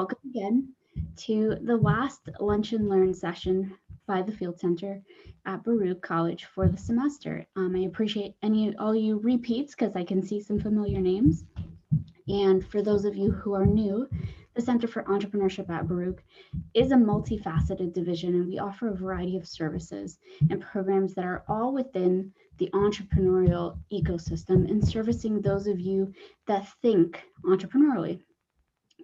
Welcome again to the last Lunch and Learn session by the Field Center at Baruch College for the semester. I appreciate all you repeats because I can see some familiar names. And for those of you who are new, the Center for Entrepreneurship at Baruch is a multifaceted division, and we offer a variety of services and programs that are all within the entrepreneurial ecosystem and servicing those of you that think entrepreneurially.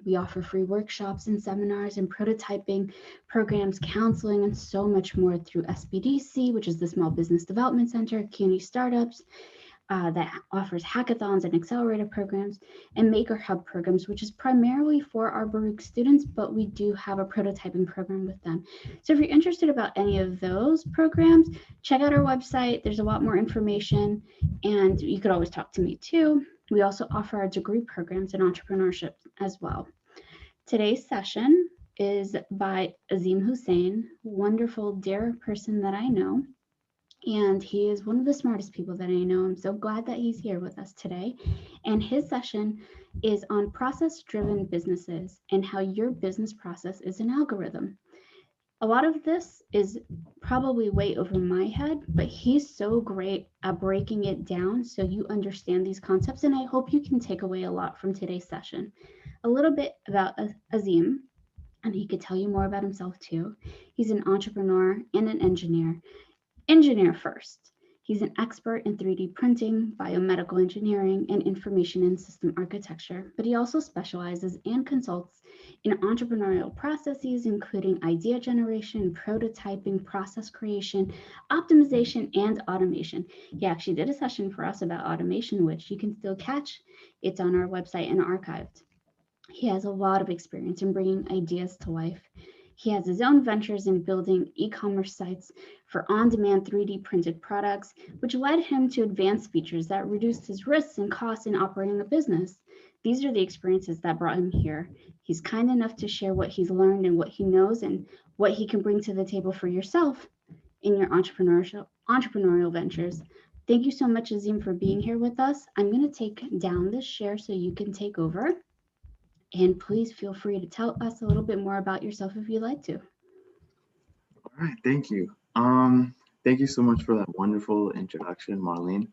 We offer free workshops and seminars and prototyping programs, counseling, and so much more through SBDC, which is the Small Business Development Center, CUNY Startups, that offers hackathons and accelerator programs, and Maker Hub programs, which is primarily for our Baruch students, but we do have a prototyping program with them. So if you're interested about any of those programs, check out our website. There's a lot more information, and you could always talk to me too. We also offer our degree programs in entrepreneurship as well. Today's session is by Azeem Hussein, wonderful, dear person that I know. And he is one of the smartest people that I know. I'm so glad that he's here with us today. And his session is on process-driven businesses and how your business process is an algorithm. A lot of this is probably way over my head, but he's so great at breaking it down so you understand these concepts. And I hope you can take away a lot from today's session. A little bit about Azim, and he could tell you more about himself too. He's an entrepreneur and an engineer. Engineer first. He's an expert in 3D printing, biomedical engineering, and information and system architecture, but he also specializes and consults in entrepreneurial processes, including idea generation, prototyping, process creation, optimization, and automation. He actually did a session for us about automation, which you can still catch. It's on our website and archived. He has a lot of experience in bringing ideas to life. He has his own ventures in building e-commerce sites for on-demand 3D printed products, which led him to advanced features that reduced his risks and costs in operating a business. These are the experiences that brought him here. He's kind enough to share what he's learned and what he knows and what he can bring to the table for yourself in your entrepreneurial ventures. Thank you so much, Azim, for being here with us. I'm going to take down this share so you can take over. And please feel free to tell us a little bit more about yourself if you'd like to. All right, thank you. Thank you so much for that wonderful introduction, Marlene.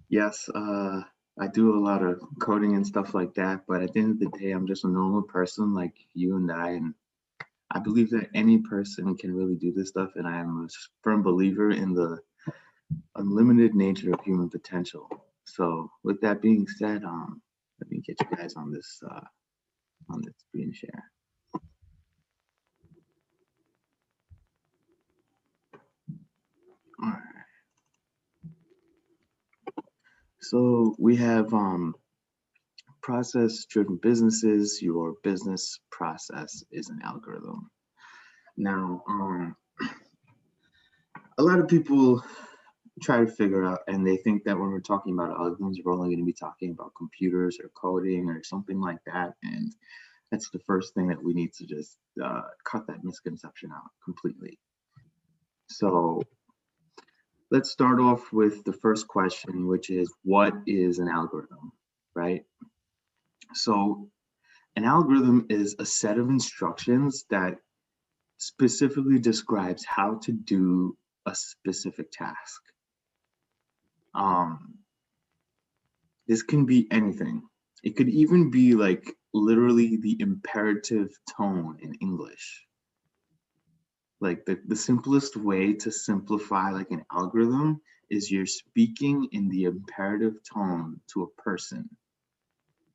Yes, I do a lot of coding and stuff like that, but at the end of the day, I'm just a normal person like you and I believe that any person can really do this stuff, and I am a firm believer in the unlimited nature of human potential. So with that being said, let me get you guys on this screen share. All right. So we have process-driven businesses. Your business process is an algorithm. Now, a lot of people try to figure out, and they think that when we're talking about algorithms, we're only going to be talking about computers or coding or something like that. And that's the first thing that we need to just cut that misconception out completely. So let's start off with the first question, which is, what is an algorithm, right? So an algorithm is a set of instructions that specifically describes how to do a specific task. This can be anything. It could even be like literally the imperative tone in English. Like the simplest way to simplify like an algorithm is you're speaking in the imperative tone to a person.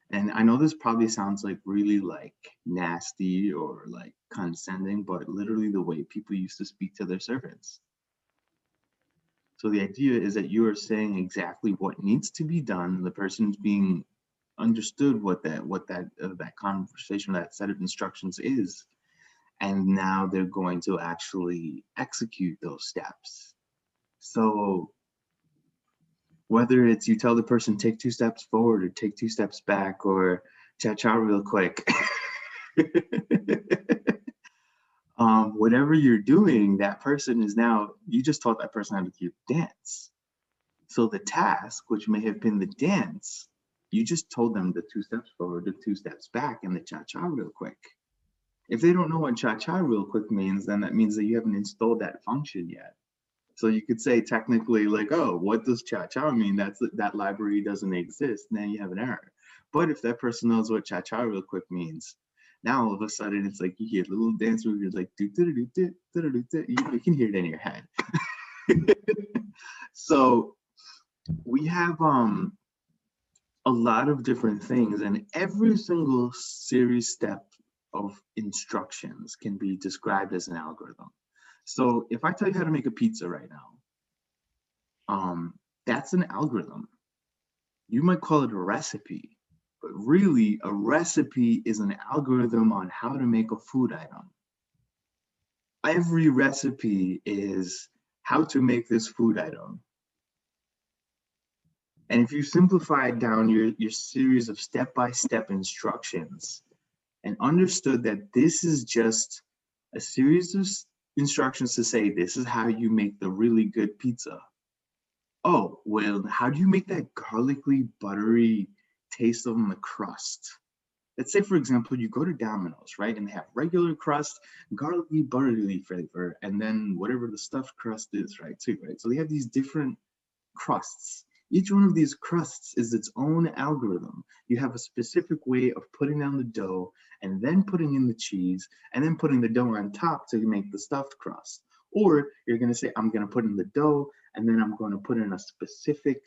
And I know this probably sounds like really like nasty or like condescending, but literally the way people used to speak to their servants. So the idea is that you are saying exactly what needs to be done. The person's being understood what that conversation, that set of instructions is, and now they're going to actually execute those steps. So whether it's you tell the person take 2 steps forward or take 2 steps back or cha-cha real quick, whatever you're doing, that person is now, you just taught that person how to dance. So the task, which may have been the dance, You just told them the 2 steps forward, the 2 steps back, and the cha-cha real quick. If they don't know what cha-cha real quick means, then that means that you haven't installed that function yet. So you could say technically like, oh, what does cha-cha mean? That library doesn't exist. Then you have an error. But if that person knows what cha-cha real quick means, now all of a sudden it's like you hear little dance moves like do do do do do do do. You can hear it in your head. So we have a lot of different things, and every single series step of instructions can be described as an algorithm. So if I tell you how to make a pizza right now, that's an algorithm. You might call it a recipe, but really a recipe is an algorithm on how to make a food item. Every recipe is how to make this food item. And if you simplify down your series of step-by-step instructions and understood that this is just a series of instructions to say, this is how you make the really good pizza. Oh, well, how do you make that garlicly, buttery taste on the crust? Let's say, for example, you go to Domino's, right? And they have regular crust, garlicky, buttery flavor, and then whatever the stuffed crust is, right, too, right? So they have these different crusts. Each one of these crusts is its own algorithm. You have a specific way of putting down the dough and then putting in the cheese and then putting the dough on top to make the stuffed crust. Or you're going to say, I'm going to put in the dough and then I'm going to put in a specific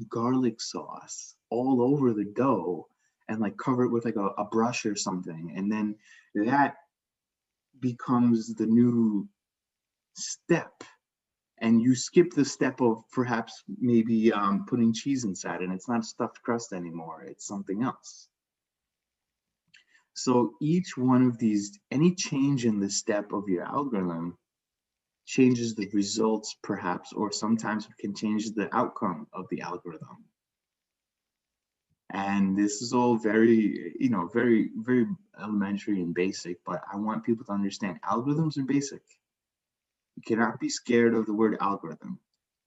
garlic sauce all over the dough and like cover it with like a brush or something. And then that becomes the new step. And you skip the step of perhaps maybe putting cheese inside, and it's not stuffed crust anymore, it's something else. So each one of these, any change in the step of your algorithm changes the results perhaps, or sometimes it can change the outcome of the algorithm. And this is all very, very, very elementary and basic, but I want people to understand algorithms are basic. You cannot be scared of the word algorithm.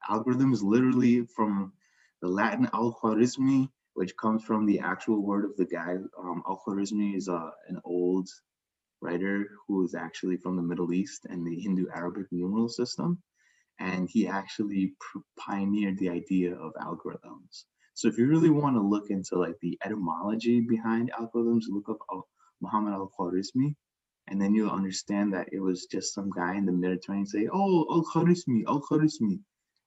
Algorithm is literally from the Latin al-Khwarizmi, which comes from the actual word of the guy. Al-Khwarizmi is an old writer who is actually from the Middle East and the Hindu-Arabic numeral system. And he actually pioneered the idea of algorithms. So if you really want to look into like the etymology behind algorithms, look up Muhammad al-Khwarizmi, and then you'll understand that it was just some guy in the Mediterranean say, oh, al-Khwarizmi, al-Khwarizmi.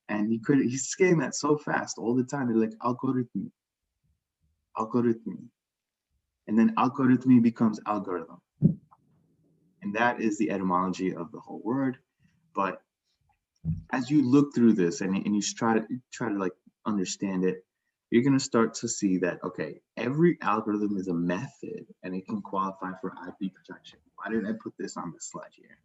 And he's saying that so fast all the time. They're like, algorithm, algorithm. And then algorithm becomes algorithm. And that is the etymology of the whole word. But as you look through this and you try to like understand it, you're going to start to see that, okay, every algorithm is a method and it can qualify for IP protection. Why did I put this on the slide here?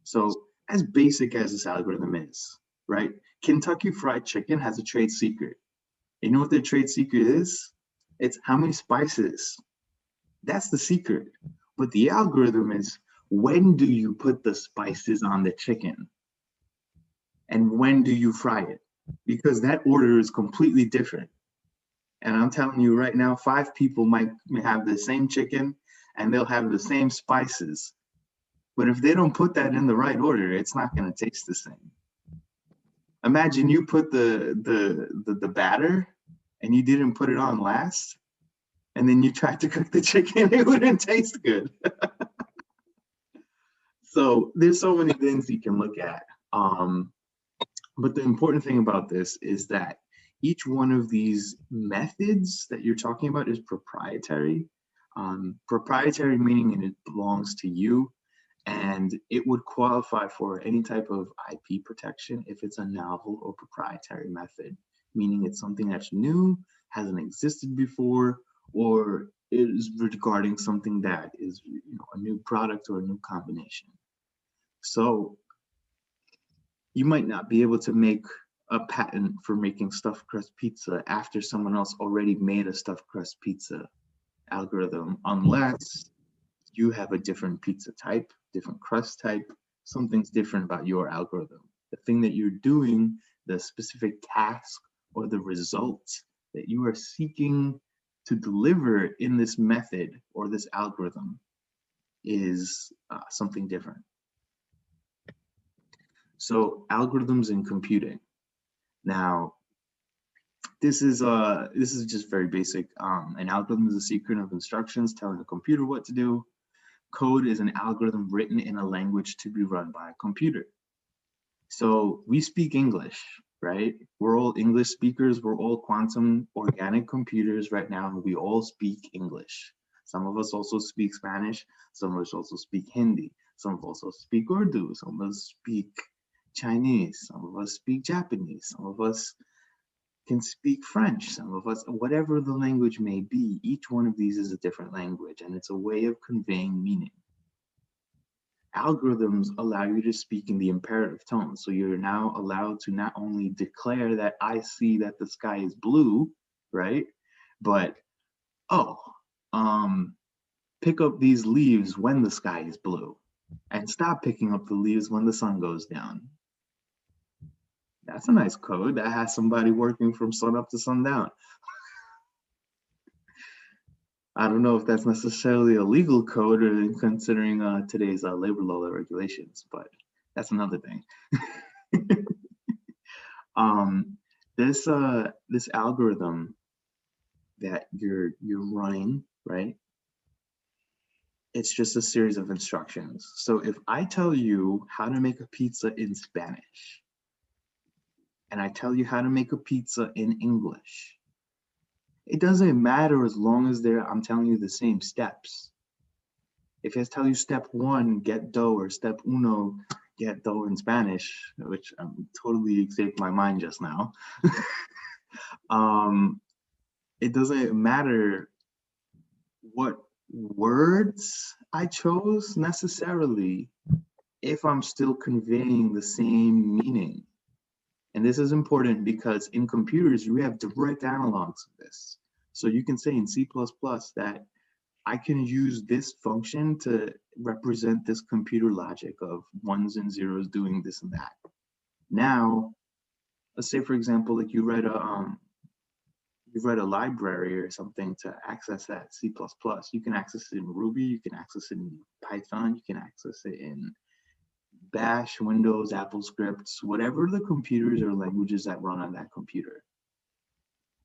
So as basic as this algorithm is, right? Kentucky Fried Chicken has a trade secret. You know what their trade secret is? It's how many spices. That's the secret. But the algorithm is, when do you put the spices on the chicken? And when do you fry it? Because that order is completely different. And I'm telling you right now, 5 people might have the same chicken and they'll have the same spices. But if they don't put that in the right order, it's not going to taste the same. Imagine you put the batter and you didn't put it on last, and then you tried to cook the chicken, it wouldn't taste good. So there's so many things you can look at. But the important thing about this is that each one of these methods that you're talking about is proprietary. Proprietary meaning it belongs to you, and it would qualify for any type of IP protection if it's a novel or proprietary method, meaning it's something that's new, hasn't existed before, or is regarding something that is a new product or a new combination. So you might not be able to make a patent for making stuffed crust pizza after someone else already made a stuffed crust pizza algorithm, unless you have a different pizza type, different crust type, something's different about your algorithm. The thing that you're doing, the specific task or the result that you are seeking to deliver in this method or this algorithm is something different. So algorithms in computing. Now, this is just very basic. An algorithm is a sequence of instructions telling a computer what to do. Code is an algorithm written in a language to be run by a computer. So we speak English, right? We're all English speakers. We're all quantum organic computers right now, and we all speak English. Some of us also speak Spanish. Some of us also speak Hindi. Some of us also speak Urdu. Some of us speak Chinese. Some of us speak Japanese. Some of us can speak French. Some of us, whatever the language may be, each one of these is a different language, and it's a way of conveying meaning. Algorithms allow you to speak in the imperative tone. So you're now allowed to not only declare that I see that the sky is blue, right? But, pick up these leaves when the sky is blue, and stop picking up the leaves when the sun goes down. That's a nice code that has somebody working from sun up to sundown. I don't know if that's necessarily a legal code or considering today's labor law regulations, but that's another thing. This algorithm that you're running, right? It's just a series of instructions. So if I tell you how to make a pizza in Spanish, and I tell you how to make a pizza in English, it doesn't matter as long as I'm telling you the same steps. If I tell you step 1, get dough, or step uno, get dough in Spanish, which totally escaped my mind just now, it doesn't matter what words I chose necessarily if I'm still conveying the same meaning. And this is important because in computers, you have direct analogs of this. So you can say in C++ that I can use this function to represent this computer logic of ones and zeros doing this and that. Now, let's say, for example, like you've read a library or something to access that C++. You can access it in Ruby, you can access it in Python, you can access it in Bash, Windows, Apple scripts, whatever the computers or languages that run on that computer.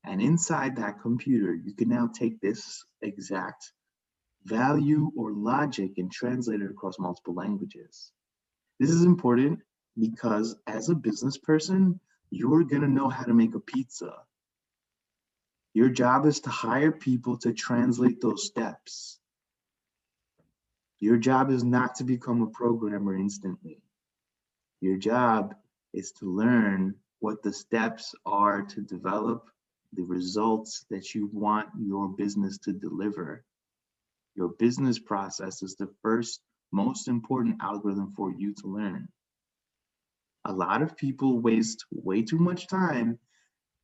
And inside that computer, you can now take this exact value or logic and translate it across multiple languages. This is important because as a business person, you're gonna know how to make a pizza. Your job is to hire people to translate those steps. Your job is not to become a programmer instantly. Your job is to learn what the steps are to develop the results that you want your business to deliver. Your business process is the first most important algorithm for you to learn. A lot of people waste way too much time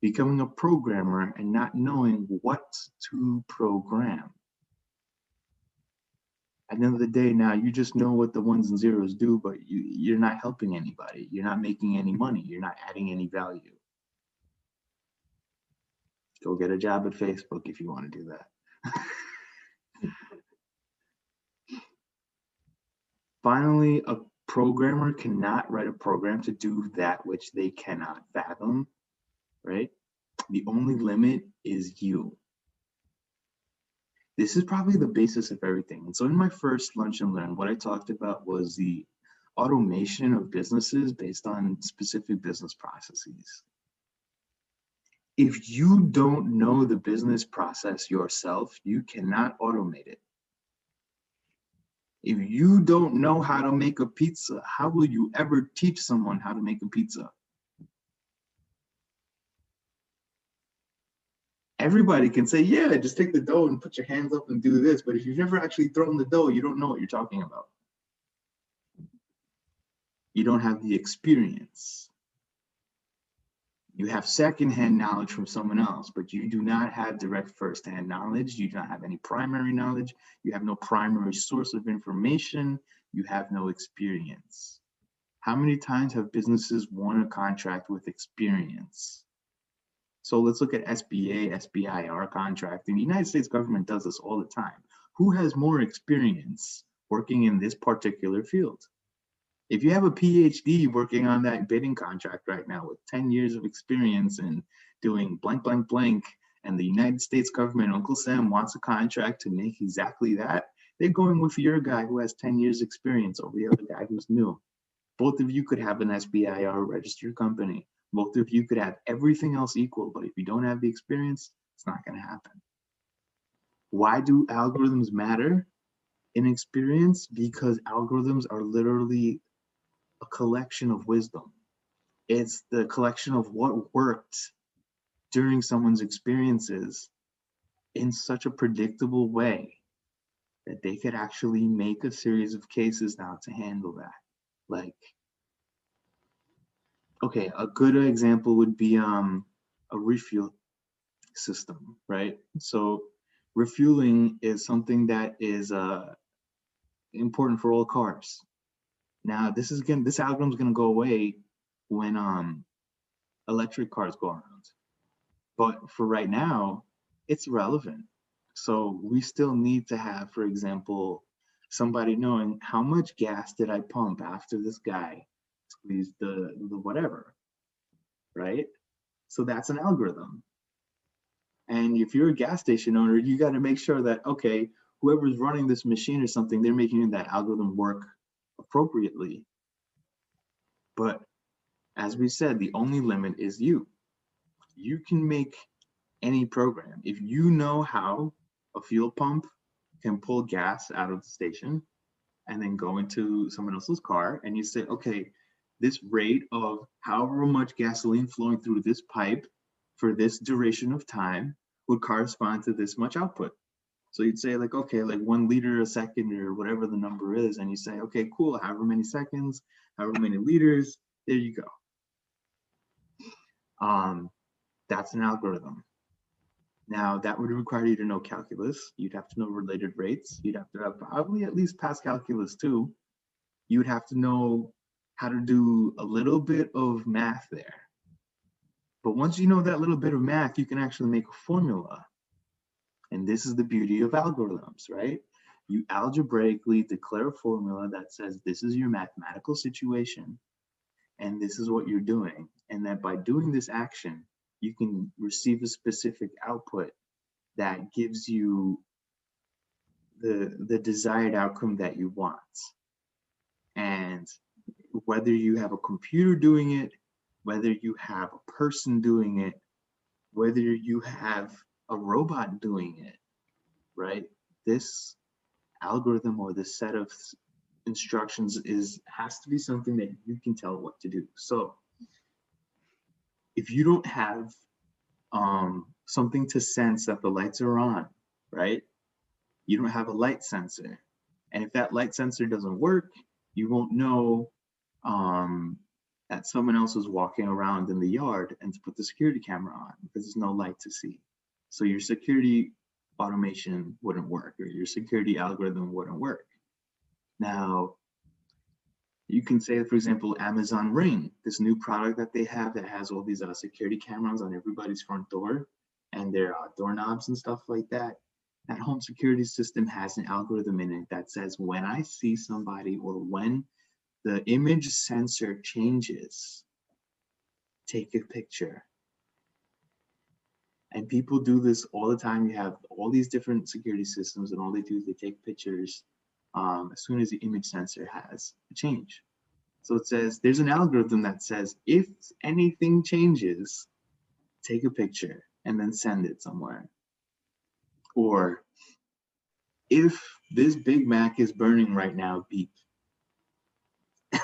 becoming a programmer and not knowing what to program. At the end of the day, now you just know what the ones and zeros do, but you're not helping anybody. You're not making any money. You're not adding any value. Go get a job at Facebook if you want to do that. Finally, a programmer cannot write a program to do that which they cannot fathom, right? The only limit is you. This is probably the basis of everything. And so in my first Lunch and Learn, what I talked about was the automation of businesses based on specific business processes. If you don't know the business process yourself, you cannot automate it. If you don't know how to make a pizza, how will you ever teach someone how to make a pizza? Everybody can say, yeah, just take the dough and put your hands up and do this. But if you've never actually thrown the dough, you don't know what you're talking about. You don't have the experience. You have secondhand knowledge from someone else, but you do not have direct firsthand knowledge. You do not have any primary knowledge. You have no primary source of information. You have no experience. How many times have businesses won a contract with experience? So let's look at SBA, SBIR contracting. The United States government does this all the time. Who has more experience working in this particular field? If you have a PhD working on that bidding contract right now with 10 years of experience in doing blank, blank, blank, and the United States government, Uncle Sam, wants a contract to make exactly that, they're going with your guy who has 10 years experience over the other guy who's new. Both of you could have an SBIR registered company. Both of you could have everything else equal, but if you don't have the experience, it's not going to happen. Why do algorithms matter in experience? Because algorithms are literally a collection of wisdom. It's the collection of what worked during someone's experiences in such a predictable way that they could actually make a series of cases now to handle that. Like, okay, a good example would be a refuel system, right? So refueling is something that is important for all cars. Now, this algorithm is going to go away when electric cars go around. But for right now, it's relevant. So we still need to have, for example, somebody knowing how much gas did I pump after this guy squeezed the whatever, right? So that's an algorithm. And if you're a gas station owner, you got to make sure that, okay, whoever's running this machine or something, they're making that algorithm work appropriately. But as we said, the only limit is you. You can make any program. If you know how a fuel pump can pull gas out of the station and then go into someone else's car, and you say, okay, this rate of however much gasoline flowing through this pipe for this duration of time would correspond to this much output. So you'd say like, okay, like 1 liter a second or whatever the number is. And you say, okay, cool, however many seconds, however many liters, there you go. That's an algorithm. Now that would require you to know calculus. You'd have to know related rates. You'd have to have probably at least pass calculus too. You would have to know how to do a little bit of math there. But once you know that little bit of math, you can actually make a formula. And this is the beauty of algorithms, right? You algebraically declare a formula that says this is your mathematical situation and this is what you're doing. And that by doing this action, you can receive a specific output that gives you the desired outcome that you want. And whether you have a computer doing it, whether you have a person doing it, whether you have a robot doing it, right? This algorithm or this set of instructions has to be something that you can tell what to do. So if you don't have something to sense that the lights are on, right? You don't have a light sensor. And if that light sensor doesn't work, you won't know that someone else is walking around in the yard and to put the security camera on because there's no light to see. So your security automation wouldn't work or your security algorithm wouldn't work. Now, you can say, for example, Amazon Ring, this new product that they have that has all these security cameras on everybody's front door and their doorknobs and stuff like that. That home security system has an algorithm in it that says when I see somebody or when the image sensor changes, take a picture. And people do this all the time. You have all these different security systems and all they do is they take pictures as soon as the image sensor has a change. So it says there's an algorithm that says if anything changes, take a picture and then send it somewhere. Or if this Big Mac is burning right now, beep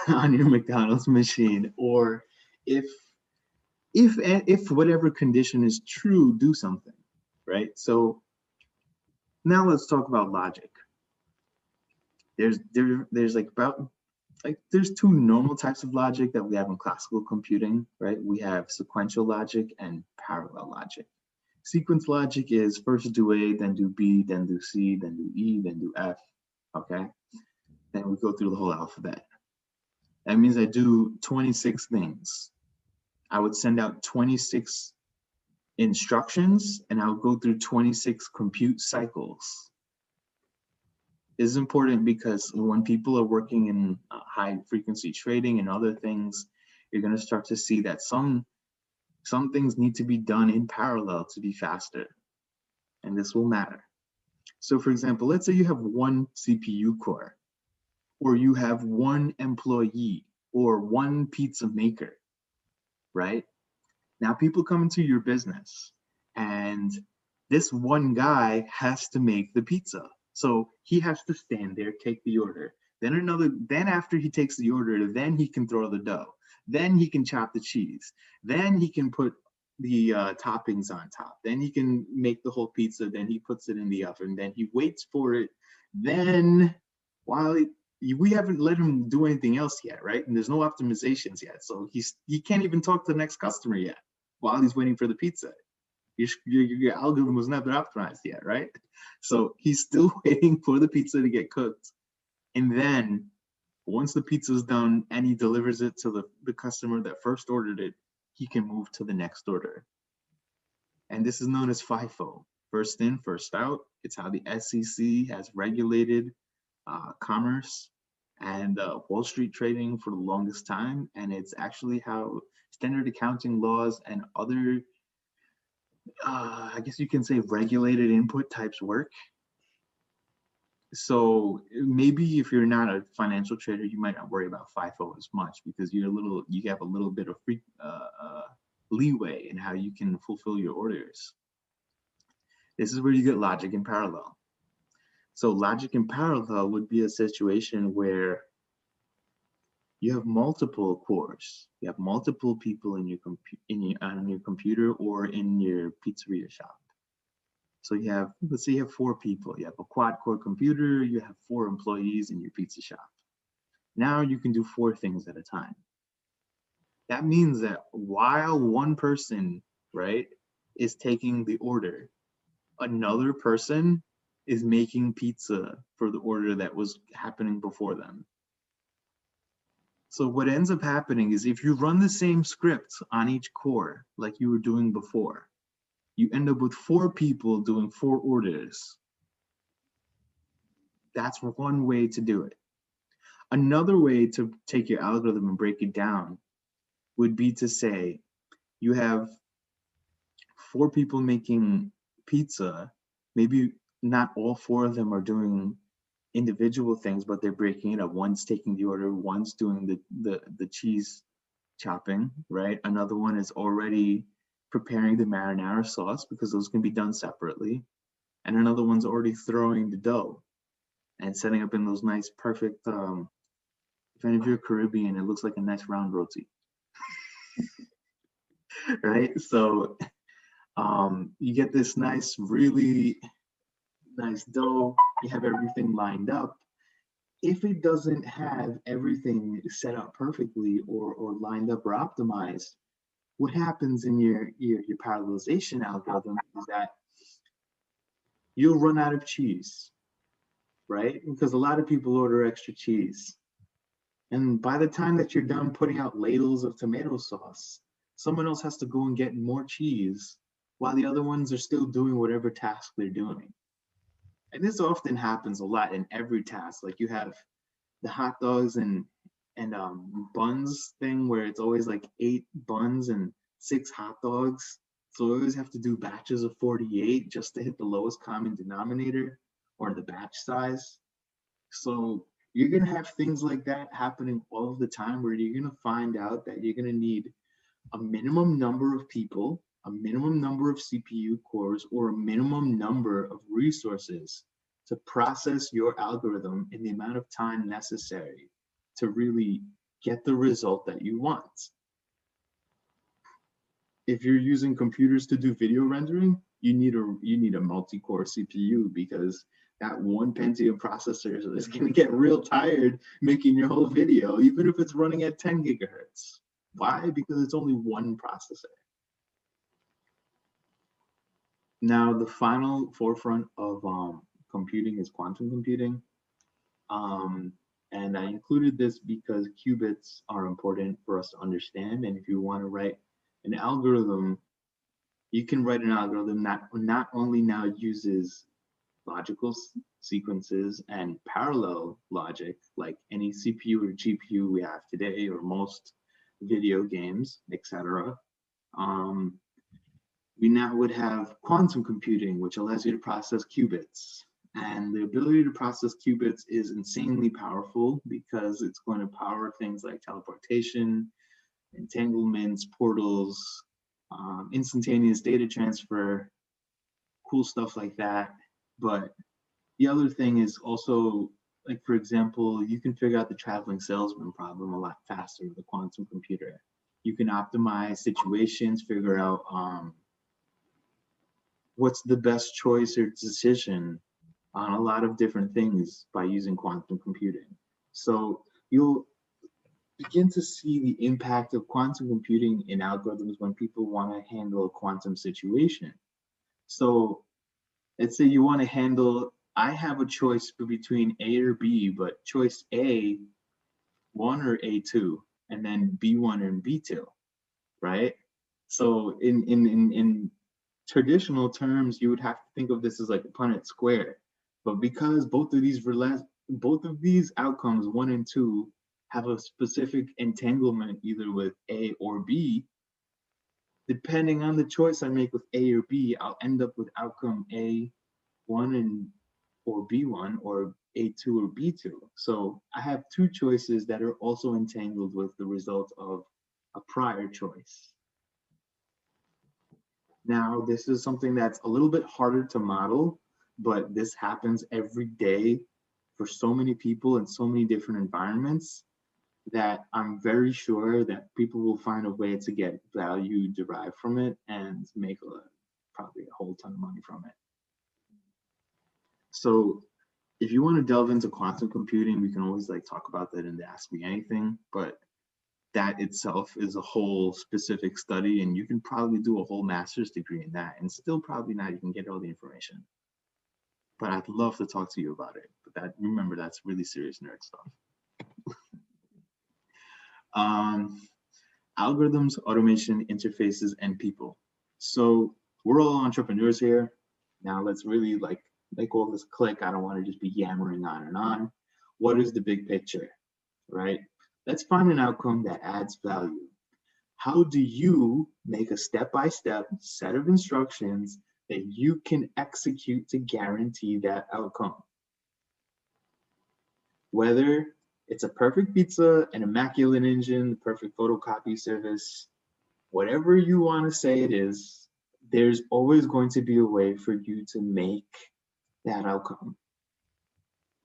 on your McDonald's machine. Or if whatever condition is true, do something, right? So now let's talk about logic. There's there's two normal types of logic that we have in classical computing, right? We have sequential logic and parallel logic. Sequence logic is first do A, then do B, then do C, then do E, then do F, okay? Then we go through the whole alphabet. That means I do 26 things. I would send out 26 instructions and I'll go through 26 compute cycles. This is important because when people are working in high frequency trading and other things, you're going to start to see that some things need to be done in parallel to be faster, and this will matter. So for example, let's say you have one CPU core, or you have one employee, or one pizza maker, right? Now people come into your business and this one guy has to make the pizza. So he has to stand there, take the order. Then after he takes the order, then he can throw the dough. Then he can chop the cheese. Then he can put the toppings on top. Then he can make the whole pizza. Then he puts it in the oven. Then he waits for it. Then we haven't let him do anything else yet, right? And there's no optimizations yet. So he can't even talk to the next customer yet while he's waiting for the pizza. Your algorithm was never optimized yet, right? So he's still waiting for the pizza to get cooked. And then once the pizza is done and he delivers it to the customer that first ordered it, he can move to the next order. And this is known as FIFO, first in, first out. It's how the SEC has regulated commerce and Wall Street trading for the longest time. And it's actually how standard accounting laws and other, I guess you can say, regulated input types work. So maybe if you're not a financial trader, you might not worry about FIFO as much because you have a little bit of free leeway in how you can fulfill your orders. This is where you get logic in parallel. So logic in parallel would be a situation where you have multiple cores. You have multiple people on your computer or in your pizzeria shop. So let's say you have 4 people. You have a quad-core computer. You have 4 employees in your pizza shop. Now you can do 4 things at a time. That means that while one person, right, is taking the order, another person is making pizza for the order that was happening before them. So what ends up happening is if you run the same script on each core like you were doing before, you end up with 4 people doing 4 orders. That's one way to do it. Another way to take your algorithm and break it down would be to say you have 4 people making pizza. Maybe not all 4 of them are doing individual things, but they're breaking it up. One's taking the order, one's doing the cheese chopping, right? Another one is already preparing the marinara sauce because those can be done separately. And another one's already throwing the dough and setting up in those nice, perfect, if any of you are Caribbean, it looks like a nice round roti, right? So you get this nice, really nice dough. You have everything lined up. If it doesn't have everything set up perfectly or lined up or optimized, what happens in your parallelization algorithm is that you'll run out of cheese, right? Because a lot of people order extra cheese. And by the time that you're done putting out ladles of tomato sauce, someone else has to go and get more cheese while the other ones are still doing whatever task they're doing. And this often happens a lot in every task. Like you have the hot dogs and buns thing where it's always like 8 buns and 6 hot dogs. So we always have to do batches of 48 just to hit the lowest common denominator or the batch size. So you're going to have things like that happening all of the time where you're going to find out that you're going to need a minimum number of people, a minimum number of CPU cores, or a minimum number of resources to process your algorithm in the amount of time necessary to really get the result that you want. If you're using computers to do video rendering, you need a multi-core CPU because that one Pentium processor is going to get real tired making your whole video, even if it's running at 10 gigahertz. Why? Because it's only one processor. Now, the final forefront of computing is quantum computing. And I included this because qubits are important for us to understand. And if you want to write an algorithm You can write an algorithm that not only now uses logical sequences and parallel logic, like any CPU or GPU we have today, or most video games, etc. Um, we now would have quantum computing, which allows you to process qubits. And the ability to process qubits is insanely powerful because it's going to power things like teleportation, entanglements, portals, instantaneous data transfer, cool stuff like that. But the other thing is also, like, for example, you can figure out the traveling salesman problem a lot faster with a quantum computer. You can optimize situations, figure out what's the best choice or decision on a lot of different things by using quantum computing. So you'll begin to see the impact of quantum computing in algorithms when people want to handle a quantum situation. So let's say you want to handle, I have a choice between A or B, but choice A, 1 or A2, and then B1 and B2, right? So in traditional terms, you would have to think of this as like a Punnett square. But because both of these outcomes, 1 and 2, have a specific entanglement either with A or B, depending on the choice I make with A or B, I'll end up with outcome A1 and or B1 or A2 or B2. So I have two choices that are also entangled with the result of a prior choice. Now, this is something that's a little bit harder to model, but this happens every day for so many people in so many different environments that I'm very sure that people will find a way to get value derived from it and make probably a whole ton of money from it. So if you want to delve into quantum computing, we can always like talk about that in the Ask Me Anything, but that itself is a whole specific study, and you can probably do a whole master's degree in that and still probably not even get all the information. But I'd love to talk to you about it. But remember, that's really serious nerd stuff. Algorithms, automation, interfaces, and people. So we're all entrepreneurs here. Now let's really like make all this click. I don't want to just be yammering on and on. What is the big picture, right? Let's find an outcome that adds value. How do you make a step-by-step set of instructions that you can execute to guarantee that outcome? Whether it's a perfect pizza, an immaculate engine, perfect photocopy service, whatever you want to say it is, there's always going to be a way for you to make that outcome.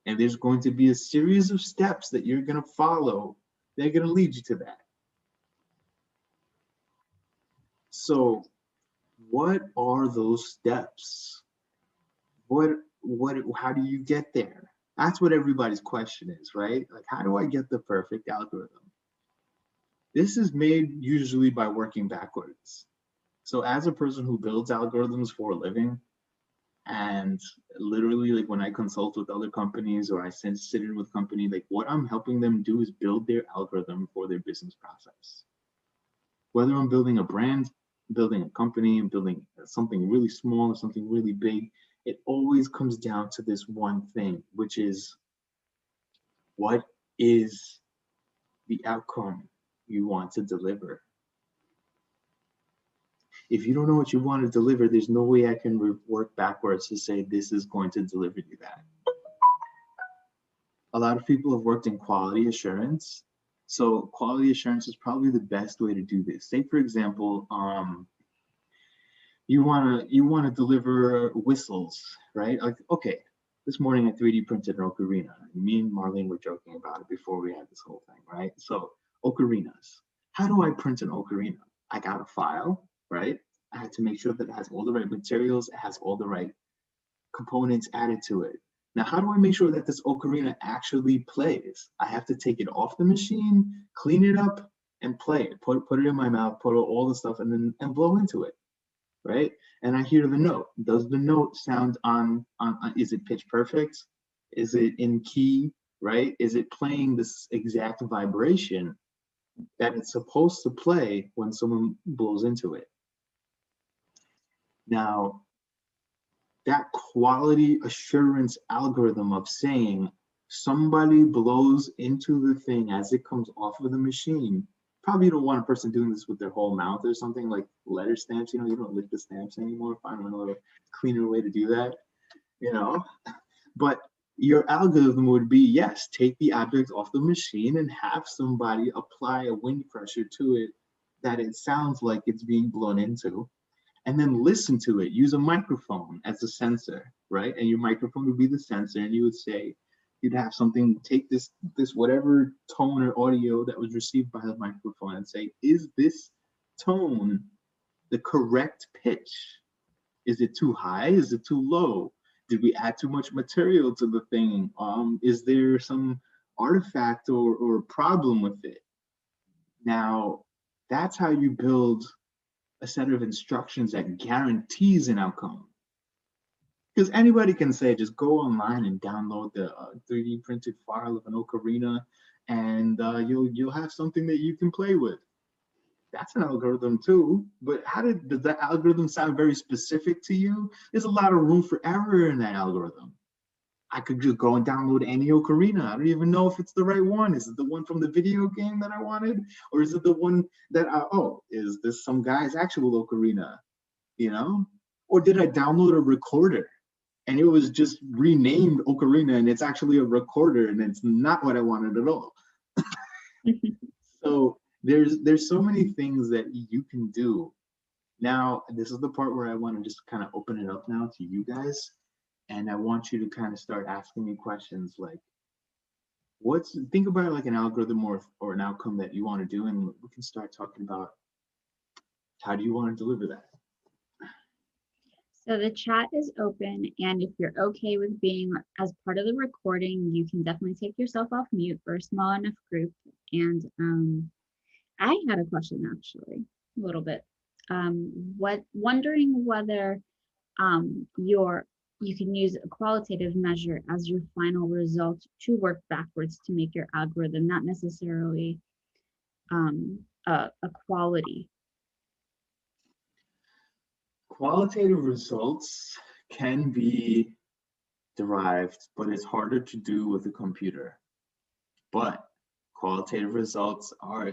And there's going to be a series of steps that you're going to follow that are going to lead you to that. So what are those steps? How do you get there? That's what everybody's question is, right? Like, how do I get the perfect algorithm? This is made usually by working backwards. So as a person who builds algorithms for a living, and literally like when I consult with other companies or I sit in with company, like what I'm helping them do is build their algorithm for their business process. Whether I'm building a brand, building a company, and building something really small or something really big, it always comes down to this one thing, which is what is the outcome you want to deliver? If you don't know what you want to deliver, there's no way I can work backwards to say this is going to deliver you that. A lot of people have worked in quality assurance. So quality assurance is probably the best way to do this. Say, for example, you want to deliver whistles, right? Like, okay, this morning I 3D printed an ocarina. Me and Marlene were joking about it before we had this whole thing, right? So ocarinas. How do I print an ocarina? I got a file, right? I had to make sure that it has all the right materials, it has all the right components added to it. Now, how do I make sure that this ocarina actually plays? I have to take it off the machine, clean it up, and play it. Put it in my mouth, put all the stuff, and blow into it, right? And I hear the note. Does the note sound on is it pitch perfect? Is it in key, right? Is it playing this exact vibration that it's supposed to play when someone blows into it? Now, that quality assurance algorithm of saying somebody blows into the thing as it comes off of the machine. Probably you don't want a person doing this with their whole mouth or something like letter stamps. You know, you don't lick the stamps anymore. Find another cleaner way to do that. You know, but your algorithm would be yes, take the object off the machine and have somebody apply a wind pressure to it that it sounds like it's being blown into, and then listen to it. Use a microphone as a sensor, right? And your microphone would be the sensor, and you would say, you'd have something take this whatever tone or audio that was received by the microphone and say, is this tone the correct pitch? Is it too high? Is it too low? Did we add too much material to the thing? Is there some artifact or problem with it? Now, that's how you build a set of instructions that guarantees an outcome. Because anybody can say, just go online and download the 3D printed file of an ocarina, and you'll have something that you can play with. That's an algorithm too, but does that algorithm sound very specific to you? There's a lot of room for error in that algorithm. I could just go and download any ocarina. I don't even know if it's the right one. Is it the one from the video game that I wanted? Or is it the one that is this some guy's actual ocarina? You know? Or did I download a recorder and it was just renamed ocarina and it's actually a recorder and it's not what I wanted at all? So there's so many things that you can do. Now, this is the part where I want to just kind of open it up now to you guys. And I want you to kind of start asking me questions like, think about it like an algorithm or an outcome that you want to do, and we can start talking about how do you want to deliver that. So the chat is open, and if you're okay with being as part of the recording, you can definitely take yourself off mute for a small enough group. And I had a question actually, a little bit. Wondering whether you can use a qualitative measure as your final result to work backwards to make your algorithm, not necessarily a quality. Qualitative results can be derived, but it's harder to do with a computer. But qualitative results are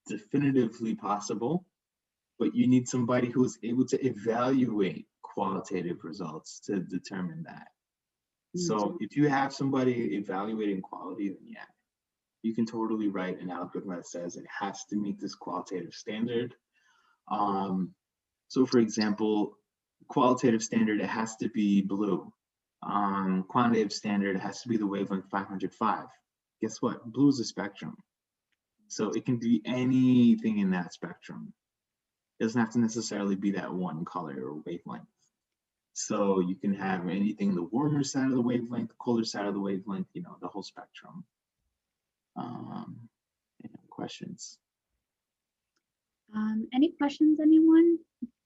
definitively possible, but you need somebody who is able to evaluate qualitative results to determine that. So if you have somebody evaluating quality, then yeah, you can totally write an algorithm that says it has to meet this qualitative standard. So for example, qualitative standard, it has to be blue. Quantitative standard, it has to be the wavelength 505. Guess what? Blue is a spectrum. So it can be anything in that spectrum. It doesn't have to necessarily be that one color or wavelength. So you can have anything, the warmer side of the wavelength, the colder side of the wavelength, you know, the whole spectrum. Any questions? Any questions, anyone?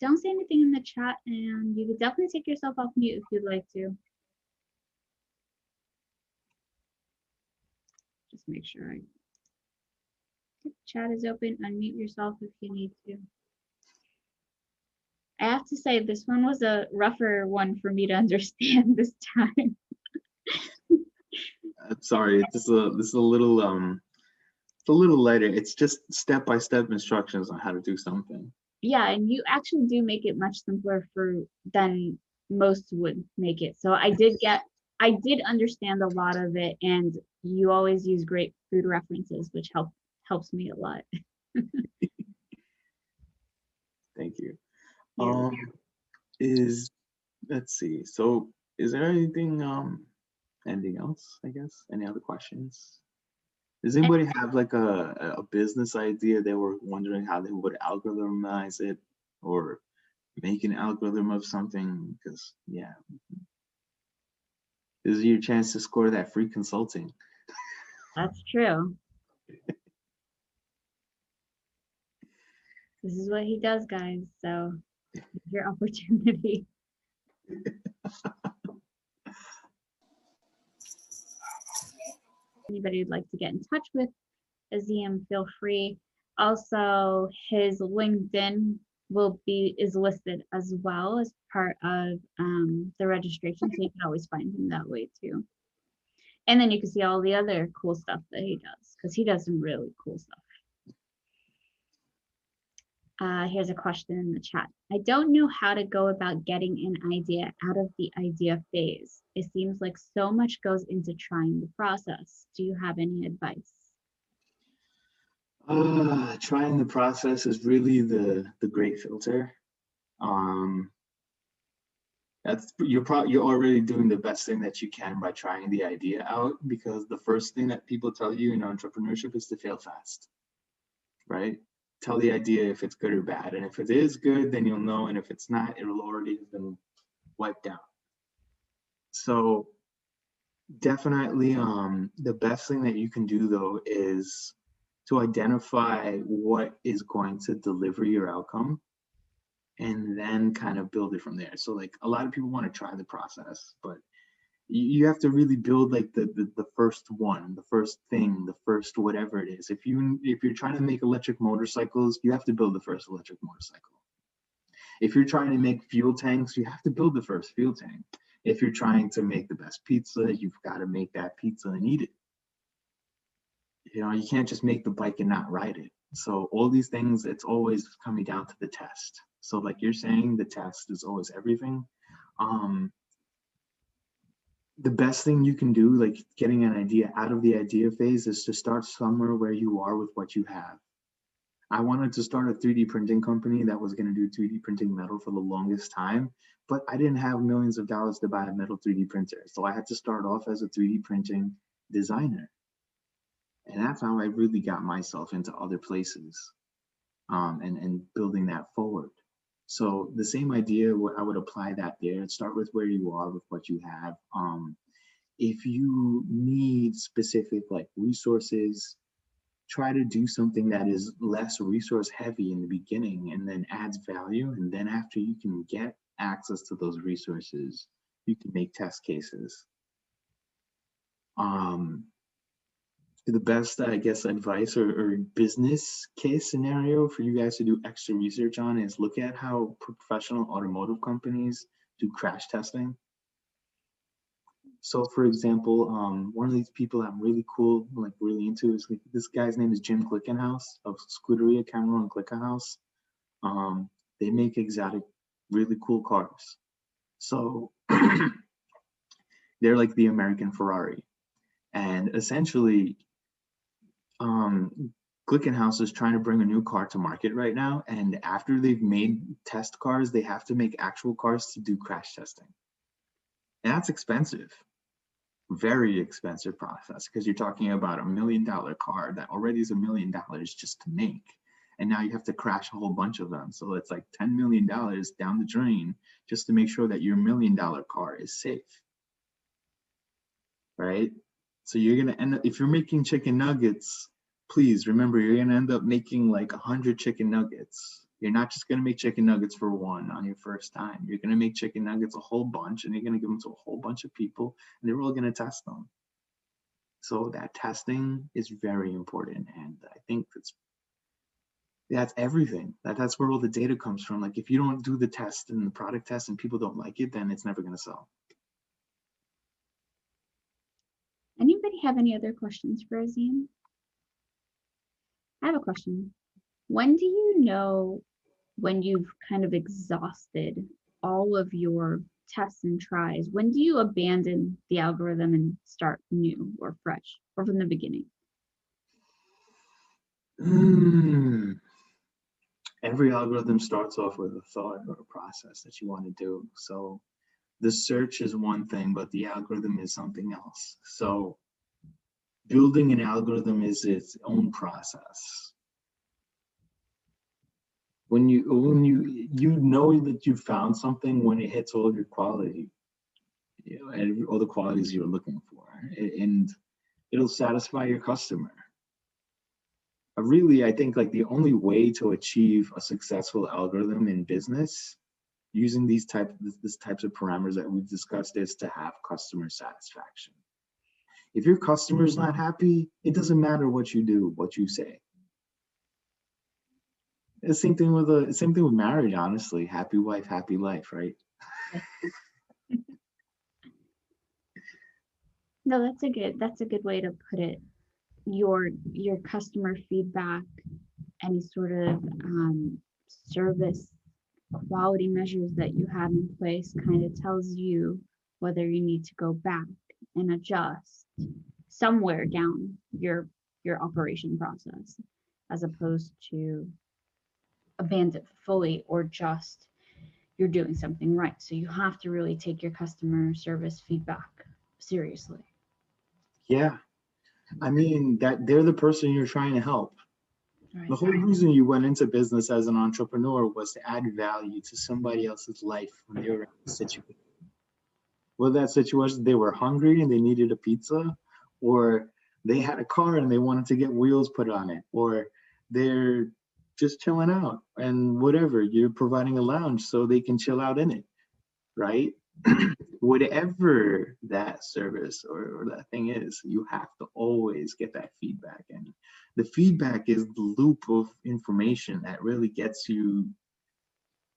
Don't say anything in the chat, and you could definitely take yourself off mute if you'd like to. Just make sure chat is open. Unmute yourself if you need to. I have to say this one was a rougher one for me to understand this time. Sorry, this is a little it's a little lighter. It's just step-by-step instructions on how to do something. Yeah, and you actually do make it much simpler than most would make it. So I did understand a lot of it, and you always use great food references, which helps me a lot. Thank you. Yeah. Let's see. So is there anything else, I guess? Any other questions? Does anybody have like a business idea they were wondering how they would algorithmize it or make an algorithm of something? Because yeah, this is your chance to score that free consulting. That's true. This is what he does, guys. So your opportunity. Anybody who'd like to get in touch with Azim, feel free. Also, his LinkedIn is listed as well as part of the registration, so you can always find him that way too. And then you can see all the other cool stuff that he does, because he does some really cool stuff. Here's a question in the chat. I don't know how to go about getting an idea out of the idea phase. It seems like so much goes into trying the process. Do you have any advice? Trying the process is really the great filter. You're already doing the best thing that you can by trying the idea out, because the first thing that people tell you in entrepreneurship is to fail fast, right? Tell the idea if it's good or bad, and if it is good, then you'll know, and if it's not, it'll already have been wiped out. So definitely, the best thing that you can do though is to identify what is going to deliver your outcome, and then kind of build it from there. So like a lot of people want to try the process, but you have to really build like the first one, the first thing, the first whatever it is. If you're trying to make electric motorcycles, you have to build the first electric motorcycle. If you're trying to make fuel tanks, you have to build the first fuel tank. If you're trying to make the best pizza, you've got to make that pizza and eat it. You know, you can't just make the bike and not ride it. So all these things, it's always coming down to the test. So like you're saying, the test is always everything. The best thing you can do, like getting an idea out of the idea phase, is to start somewhere where you are with what you have. I wanted to start a 3D printing company that was going to do 3D printing metal for the longest time, but I didn't have millions of dollars to buy a metal 3D printer. So I had to start off as a 3D printing designer. And that's how I really got myself into other places, and building that forward. So the same idea, I would apply that there. Start with where you are with what you have. If you need specific like resources, try to do something that is less resource heavy in the beginning and then adds value. And then after you can get access to those resources, you can make test cases. The best, I guess, advice or business case scenario for you guys to do extra research on is look at how professional automotive companies do crash testing. So for example, one of these people I'm really cool, like really into, is like, this guy's name is Jim Clickenhouse of Scuderia Cameron Clickenhouse. They make exotic, really cool cars. So they're like the American Ferrari. And essentially, Glickenhaus is trying to bring a new car to market right now, and after they've made test cars, they have to make actual cars to do crash testing. And that's expensive, very expensive process, because you're talking about $1 million car that already is $1 million just to make, and now you have to crash a whole bunch of them. So it's like $10 million down the drain just to make sure that your $1 million car is safe, right? So you're gonna end up, if you're making chicken nuggets, please remember you're gonna end up making like 100 chicken nuggets. You're not just gonna make chicken nuggets for one on your first time. You're gonna make chicken nuggets a whole bunch, and you're gonna give them to a whole bunch of people, and they're all gonna test them. So that testing is very important, and I think that's everything. That's where all the data comes from. Like if you don't do the test and the product test and people don't like it, then it's never gonna sell. Anybody have any other questions for Azim? I have a question. When do you know when you've kind of exhausted all of your tests and tries? When do you abandon the algorithm and start new or fresh, or from the beginning? Every algorithm starts off with a thought or a process that you want to do. So the search is one thing, but the algorithm is something else. So building an algorithm is its own process. When you know that you found something when it hits all of your quality, you know, and all the qualities you're looking for, and it'll satisfy your customer. Really, I think like the only way to achieve a successful algorithm in business using these types of parameters that we've discussed is to have customer satisfaction. If your customer's not happy, it doesn't matter what you do, what you say. Same thing with marriage, honestly. Happy wife, happy life, right? No, that's a good way to put it. Your customer feedback, any sort of service quality measures that you have in place kind of tells you whether you need to go back and adjust somewhere down your operation process, as opposed to abandon it fully or just you're doing something right. So you have to really take your customer service feedback seriously. Yeah. I mean, that they're the person you're trying to help. The Right. whole reason you went into business as an entrepreneur was to add value to somebody else's life when they were in a situation. Whether that situation they were hungry and they needed a pizza, or they had a car and they wanted to get wheels put on it, or they're just chilling out and whatever, you're providing a lounge so they can chill out in it, right? Whatever that service or that thing is, you have to always get that feedback. And the feedback is the loop of information that really gets you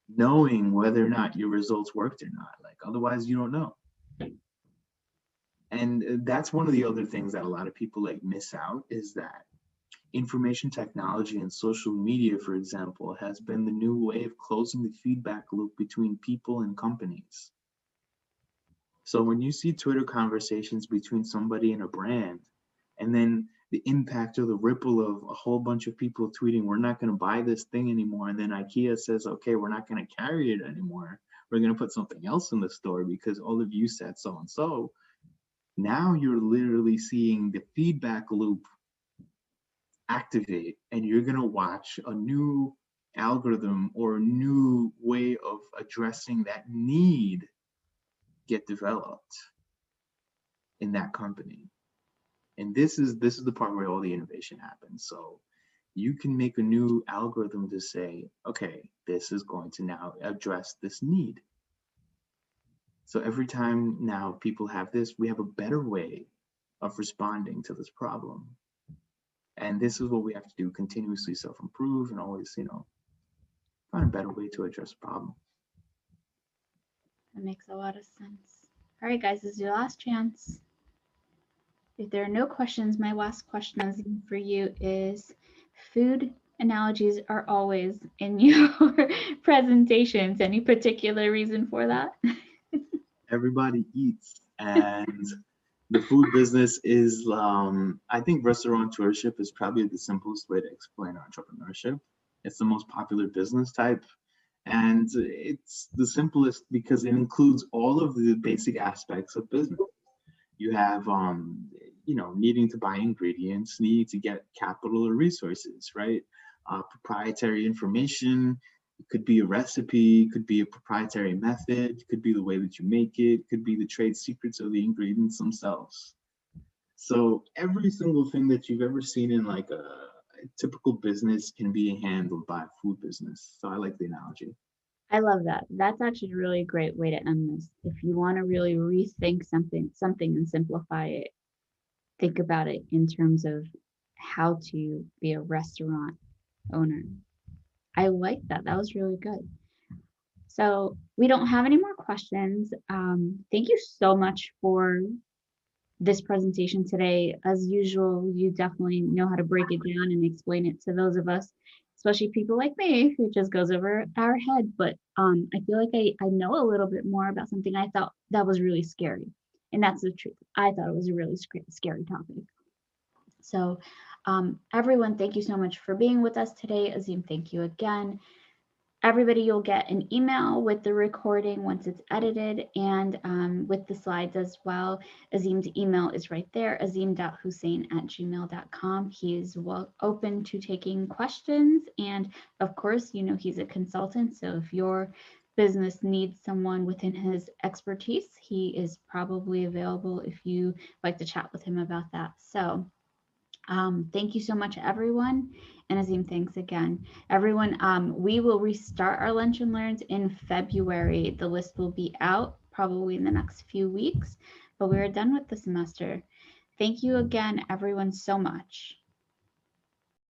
knowing whether or not your results worked or not. Like, otherwise, you don't know. And that's one of the other things that a lot of people like miss out is that information technology and social media, for example, has been the new way of closing the feedback loop between people and companies. So when you see Twitter conversations between somebody and a brand, and then the impact or the ripple of a whole bunch of people tweeting, we're not going to buy this thing anymore. And then IKEA says, okay, we're not going to carry it anymore. We're going to put something else in the store because all of you said so and so. Now you're literally seeing the feedback loop activate, and you're going to watch a new algorithm or a new way of addressing that need get developed in that company. And this is the part where all the innovation happens. So you can make a new algorithm to say, okay, this is going to now address this need. So every time now people have this, we have a better way of responding to this problem. And this is what we have to do, continuously self-improve and always, find a better way to address a problem. That makes a lot of sense. All right, guys, this is your last chance. If there are no questions, my last question, Azim, for you is food analogies are always in your presentations. Any particular reason for that? Everybody eats, and the food business is, I think restaurateurship is probably the simplest way to explain entrepreneurship. It's the most popular business type, and it's the simplest because it includes all of the basic aspects of business. You have, needing to buy ingredients, needing to get capital or resources, right? Proprietary information. It could be a recipe, it could be a proprietary method, it could be the way that you make it, it could be the trade secrets of the ingredients themselves. So every single thing that you've ever seen in like a typical business can be handled by a food business. So I like the analogy. I love that. That's actually a really great way to end this. If you want to really rethink something and simplify it, think about it in terms of how to be a restaurant owner. I like that. That was really good. So we don't have any more questions. Thank you so much for this presentation today. As usual, you definitely know how to break it down and explain it to those of us, especially people like me who just goes over our head. But I feel like I know a little bit more about something I thought that was really scary. And that's the truth. I thought it was a really scary topic. So everyone, thank you so much for being with us today. Azim, thank you again. Everybody, you'll get an email with the recording once it's edited and with the slides as well. Azim's email is right there, azim.hussein@gmail.com. He is open to taking questions. And of course, he's a consultant. So if your business needs someone within his expertise, he is probably available if you like to chat with him about that. So thank you so much, everyone. And Azim, thanks again. Everyone, we will restart our Lunch and Learns in February. The list will be out probably in the next few weeks, but we are done with the semester. Thank you again, everyone, so much.